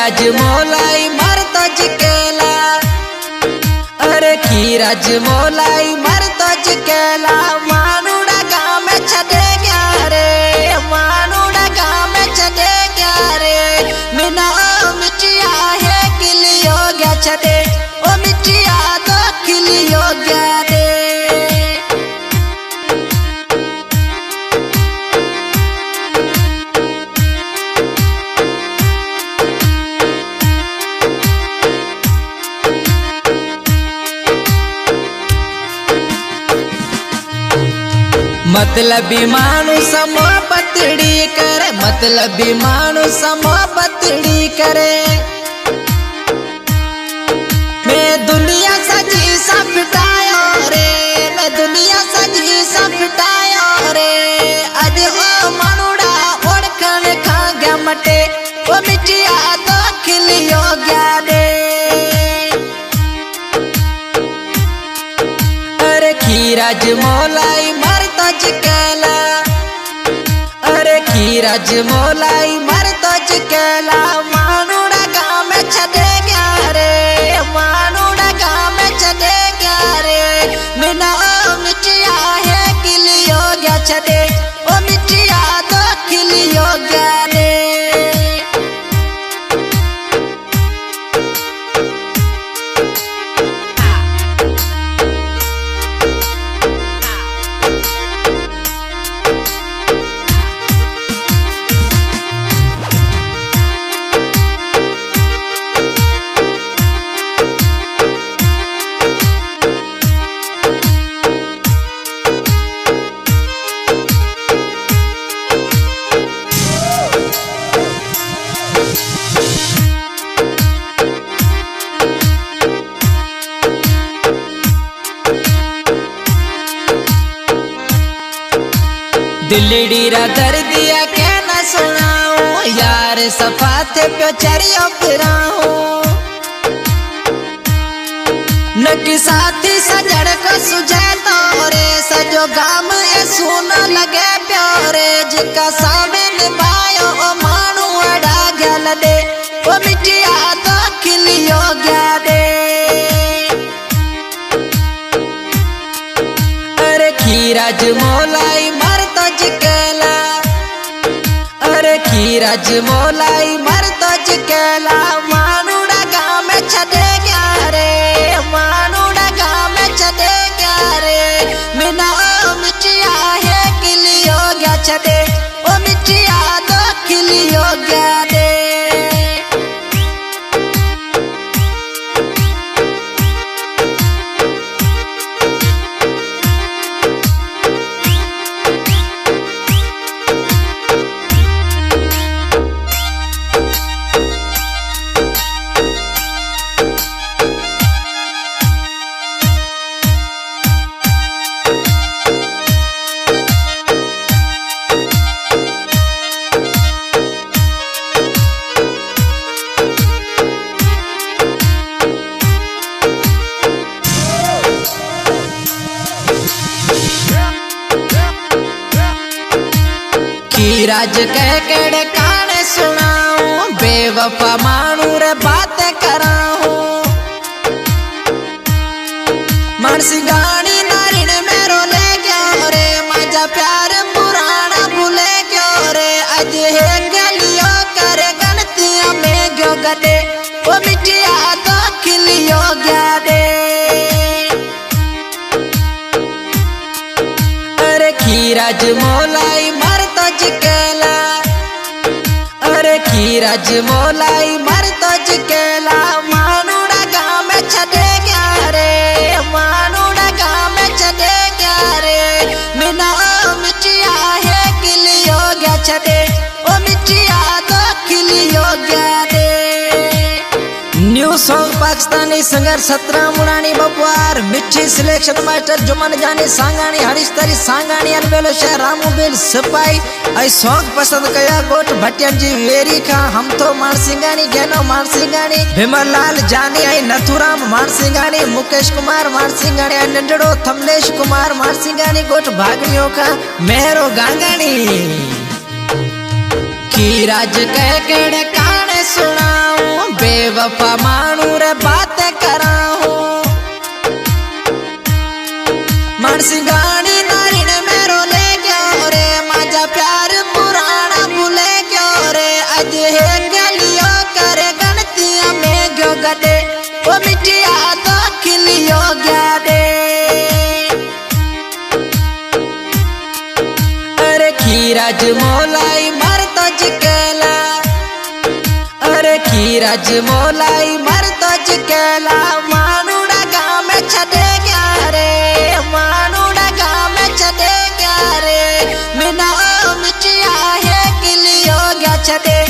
खीराज मोलाई मरतो जिकेला, अरे खीराज मोलाई मरतो जिकेला। मानुड़ा गाँव में छदे गया रे, मानुड़ा गाँव में छदे गया रे। मिना ओ मिटिया है किलियो गया छदे, ओ मिटिया तो किलियो गया रे। मतलबी मानु समो पतड़ी करे, मतलबी मानु समो पतड़ी करे। मैं दुनिया सजी सपटायो रे, मैं दुनिया सजी सपटायो रे। अज ओ मनुड़ा ओढ़खन खा गया मटे, ओ मिटिया तो खिलियो गया रे। अरे खीराज मोलाई मरतो जिकेला, अरे खीराज मोलाई मरतो जिकेला। मानुड़ा गाँव में छदे गया रे, मानुड़ा गाँव में छदे गया रे। मिना ओ मिटिया है किलियो गया छदे, ओ मिटिया तो खिलियो गया रे। दिलड़ी रा दर दिया क्या न सुनाऊं, यार सफाते प्यो चरियो फिराऊं। न कि साथी सजड़ को सुझे तो रे, सजो गाम ए सुना लगे प्योरे। जिका सामे निभायो ओ मानू अड़ा गल दे, ओ मिटिया तो खिलियो गया दे। अरे खीराज मोलाई मरतो जिकेला, अरे खीराज मोलाई मरतो जिकेला। मानुड़ा गाँव में छदे गया रे, मानुड़ा गाँव में छदे गया रे। मिना ओ मिटिया है किलियो गया छदे, ओ मिटिया तो खिलियो गया रे। खीराज कह केड़े काने सुनाऊं, बेवफा मानू रे बातें कराऊं। मानसी गानी नारिन मेरो ले गयो रे, मजा प्यार पुराना भूले गयो रे। अज है गलियो करे गणतियां में गयो गदे, ओ मिटिया तो खिलियो गया दे। अरे खीराज मोलाई मरतो जिकेला, अरे खीराज मोलाई मरतो जिकेला। मानुड़ा गाँव में छदे गया रे, मानुड़ा गाँव में छदे गया रे। मिना ओ मिटिया है किलियो गया छदे, ओ मिटिया तो खिलियो गया रे। न्यू सॉन्ग पाकिस्तानी सिंगर सतरा मुरानी बबुआर, मिठी सिलेक्शन मास्टर जुमन जानी सांगानी, हरीश तरी सांगानी, अलबेलो शहर रामू बिल सिपाही। आई सॉन्ग पसंद कया गोट भटियन जी वेरी खा, हम तो मानसिंगानी गेनो मानसिंगानी, भीमर लाल जानी आई नथुराम मानसिंगानी, मुकेश कुमार मानसिंगानी, आई नंडड़ो थमलेश कुमार मानसिंगानी गोट भागड़ियों का मेरो गांगानी। खीराज कह केड़े काने सुनाऊं, बेवफा मानू रे बात कराऊं। मानसी गानी नारी ने मेरो ले गयो रे, माजा प्यार पुराना भूले गयो रे। आज है गलियो करे गणतिया में गयो गडे, वो मिठिया तो खिलियो गया दे। अरे खीराज मोलाई मर तो जिकेला, अरे खीराज मोलाई मर तो जिकेला। मानूड़ा गाँव में छदे गया रे, मानूड़ा गाँव में छदे गया रे। मिना मिठिया है किलियो गया छदे।